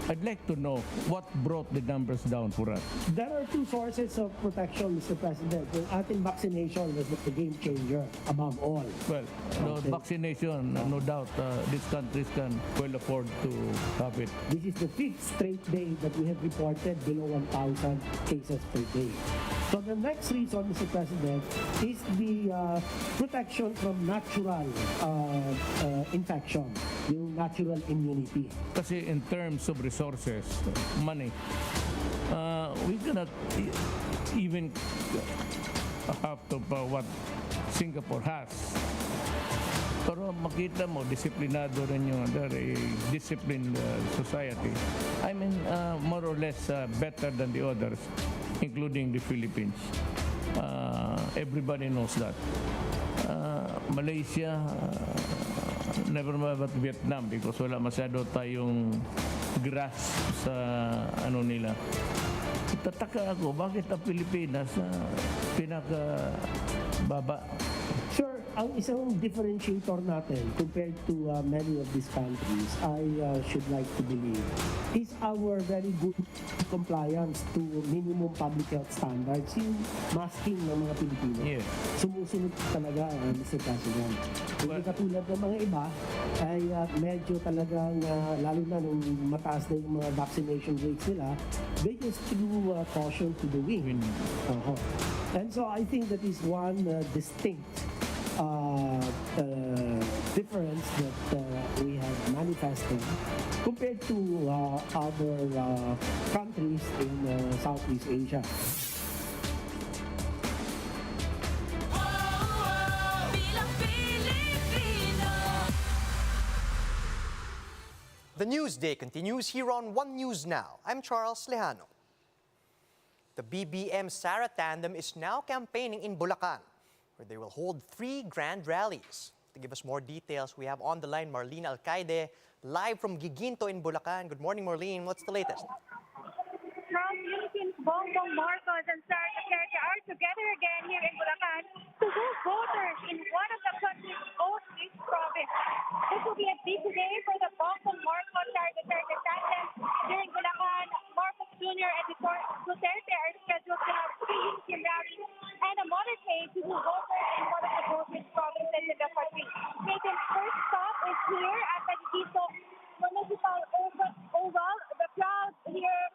I'd like to know what brought the numbers down for us. There are two sources of protection, Mr. President. Yung ating vaccination was the game changer above all. Well, the vaccination, no doubt, these countries can well afford to have it. This is the fifth straight day that we have reported below 1,000 cases per day. So the next reason, Mr. President, is the protection from natural infection, yung natural immunity. Kasi in terms of resources, money, we cannot even have to what Singapore has. Pero makita mo, disiplinado rin yung very disciplined society. I mean, more or less better than the others, including the Philippines. Everybody knows that. Malaysia, never mind about Vietnam because wala masyado tayong grasp sa ano nila. Tataka ako, bakit ang Pilipinas pinakababa? Sure, ang isang differentiator natin compared to many of these countries, I should like to believe, is our very good compliance to minimum public health standards, yung masking ng mga Pilipino. Yes. Sumusunod talaga, Mr. President. Hindi katulad ng mga iba, ay medyo talagang, lalo na nung mataas na yung mga vaccination rates nila, they just threw caution to the wind. And so I think that is one distinct difference that we have manifested compared to other countries in Southeast Asia. The News Day continues here on One News Now. I'm Charles Lejano. The BEM-SARA tandem is now campaigning in Bulacan, where they will hold 3 grand rallies. To give us more details, we have on the line Marlene Alcaide, live from GUIGUINTO in Bulacan. Good morning, Marlene. What's the latest? Trump, Philippines, Bongbong Marcos, and Sara Duterte are together again here in Bulacan to woo voters in one of the country's most rich provinces. This will be a big day for the Bongbong Marcos Sara Duterte tandem. Here in Bulacan, Marcos Jr. and Duterte are scheduled to have 3 unity rallies and a motorcade to woo voters in one of the most rich provinces in the country. Nathan's first stop is here at the GUIGUINTO Municipal Oval. The crowd here,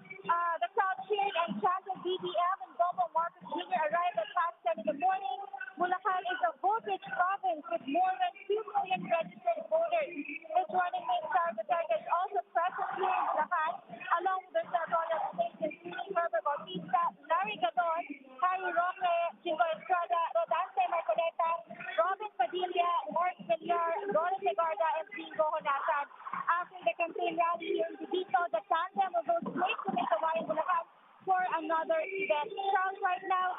the crowd cheered and chanted BBM, and Bongbong Marcos Jr. arrived at past 10 in the morning. Bulacan is a vote-rich province with more than 2 million registered voters. His running mate Sara Duterte is also present here in Bulacan, along with the several states including Herbert Bautista, Larry Gadon, Harry Roque, Chico Estrada, Rodante Marcoleta, Robin Padilla, Mark Villar, Ronald Legarda, and Bingo Honasan. After the campaign rally here in GUIGUINTO, the tandem will go straight to Mindanao, Bulacan for another event. Charles, right now,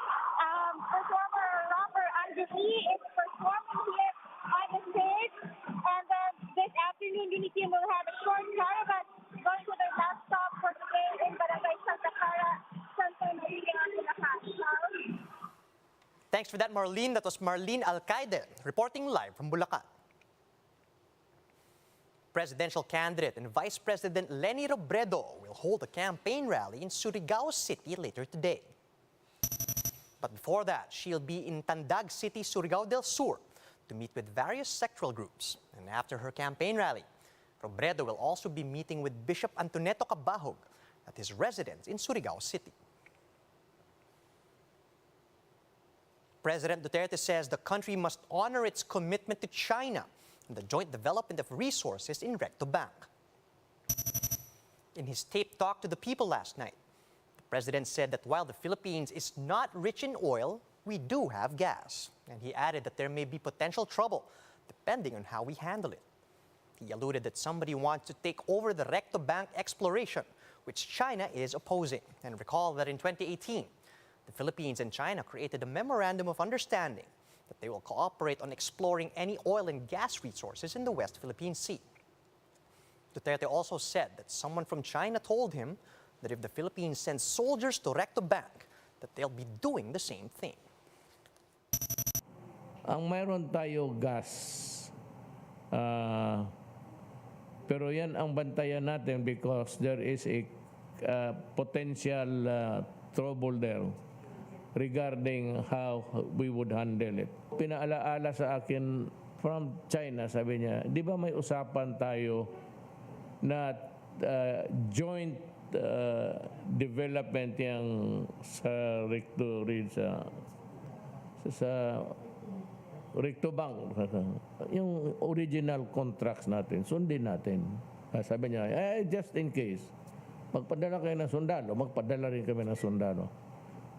performer rapper Andrew E. is performing here on the stage, and then this afternoon, Unity will have a short caravan going to their last stop for today in Barangay Santa Clara, Santa Maria, Bulacan. Charles? Thanks for that, Marlene. That was Marlene Alcaide reporting live from Bulacan. Presidential candidate and Vice President Leni Robredo will hold a campaign rally in Surigao City later today. But before that, she'll be in Tandag City, Surigao del Sur, to meet with various sectoral groups. And after her campaign rally, Robredo will also be meeting with Bishop Antoneto Cabahog at his residence in Surigao City. President Duterte says the country must honor its commitment to China and the joint development of resources in Recto Bank. In his taped talk to the people last night, the president said that while the Philippines is not rich in oil, we do have gas. And he added that there may be potential trouble depending on how we handle it. He alluded that somebody wants to take over the Recto Bank exploration, which China is opposing. And recall that in 2018, the Philippines and China created a memorandum of understanding that they will cooperate on exploring any oil and gas resources in the West Philippine Sea. Duterte also said that someone from China told him that if the Philippines sends soldiers to Recto Bank, that they'll be doing the same thing. Ang mayroon tayo gas, Pero yan ang bantayan natin because there is a potential trouble there regarding how we would handle it. Pinaalaala sa akin from China, sabi niya, di ba may usapan tayo na joint development yung sa rectory sa Rectobank, yung original contracts natin, sundin natin. Sabi niya, just in case, magpadala kayo ng sundalo, magpadala rin kami ng sundalo.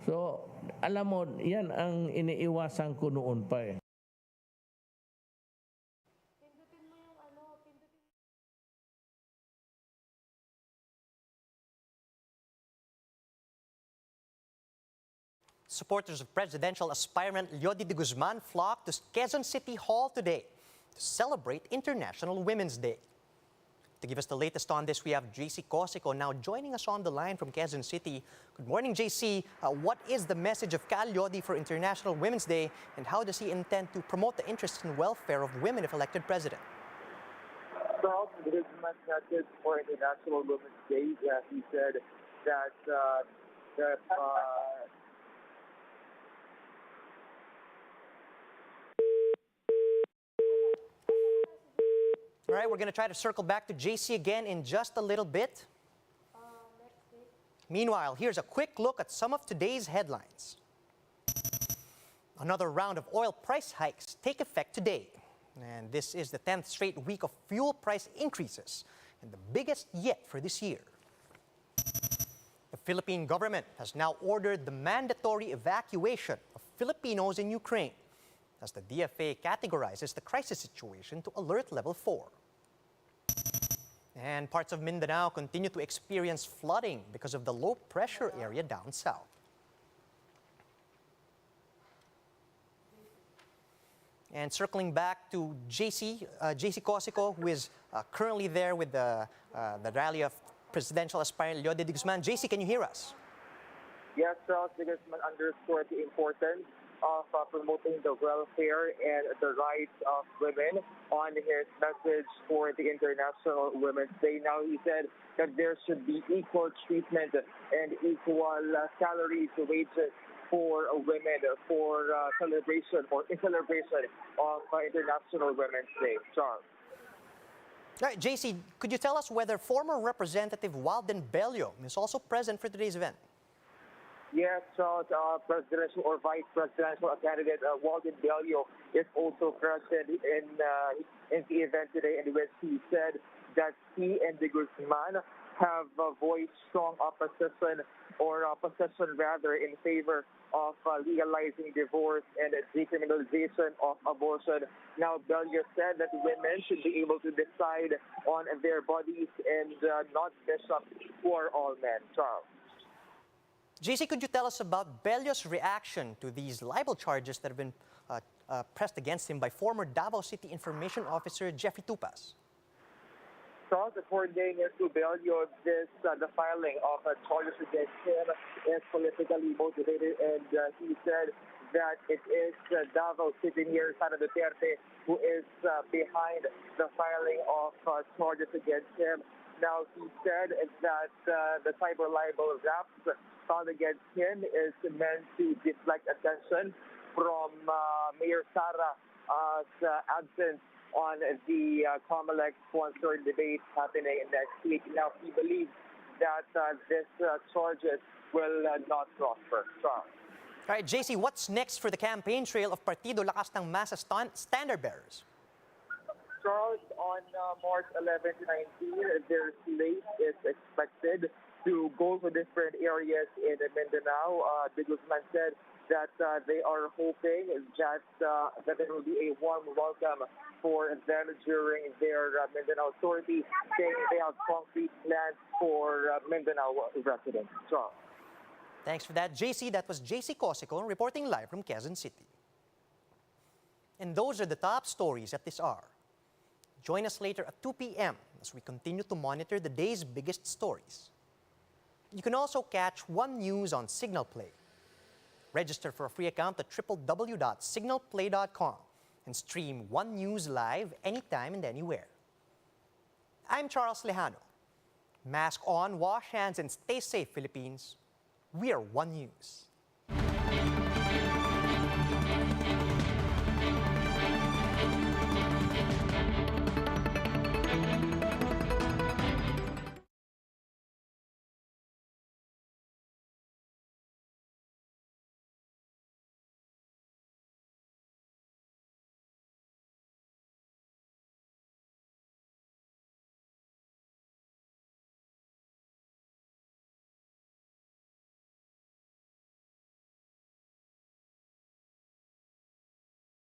So, alam mo, yan ang iniiwasan ko noon pa eh. Supporters of presidential aspirant Leody de Guzman flocked to Quezon City Hall today to celebrate International Women's Day. To give us the latest on this, we have JC Cosico now joining us on the line from Quezon City. Good morning, JC. What is the message of Cal Leody for International Women's Day, and how does he intend to promote the interests and welfare of women if elected president? Well, the Guzman message for International Women's Day, he said that All right, we're going to try to circle back to JC again in just a little bit. Meanwhile, here's a quick look at some of today's headlines. Another round of oil price hikes take effect today. And this is the 10th straight week of fuel price increases, and the biggest yet for this year. The Philippine government has now ordered the mandatory evacuation of Filipinos in Ukraine, as the DFA categorizes the crisis situation to alert level 4. And parts of Mindanao continue to experience flooding because of the low pressure area down south. And circling back to JC Cosico, who is currently there with the rally of presidential aspirant Leody de Guzman. JC, can you hear us? yes, Charles de Guzman underscored the importance of promoting the welfare and the rights of women on his message for the International Women's Day. Now, he said that there should be equal treatment and equal salaries, wages for women for celebration or in celebration of International Women's Day. Charles. All right, JC, could you tell us whether former Representative Walden Bello is also present for today's event? Yes, Charles, presidential or vice presidential candidate Walden Bello is also present in the event today, in which he said that he and de Guzman have voiced strong opposition in favor of legalizing divorce and decriminalization of abortion. Now, Bello said that women should be able to decide on their bodies and not bishop for all men. Charles. JC, could you tell us about Bello's reaction to these libel charges that have been pressed against him by former Davao City Information Officer Jeffrey Tupas? Charles, according to Bello, the filing of charges against him is politically motivated, and he said that it is Davao City Mayor Sara Duterte who is behind the filing of charges against him. Now, he said that the cyber libel raps found against him is meant to deflect attention from Mayor Sara's absence on the COMELEC-sponsored debate happening next week. Now, he believes that these charges will not prosper. All right, JC, what's next for the campaign trail of Partido Lakas ng Masa standard bearers? Charles, on March 11 to 19, their slate is expected to go to different areas in Mindanao. De Guzman said that they are hoping that there will be a warm welcome for them during their Mindanao sortie, saying they have concrete plans for Mindanao residents. Charles. Thanks for that, JC. That was JC Cosico reporting live from Quezon City. And those are the top stories at this hour. Join us later at 2 p.m. as we continue to monitor the day's biggest stories. You can also catch One News on Signal Play. Register for a free account at www.signalplay.com and stream One News live anytime and anywhere. I'm Charles Lejano. Mask on, wash hands, and stay safe, Philippines. We are One News.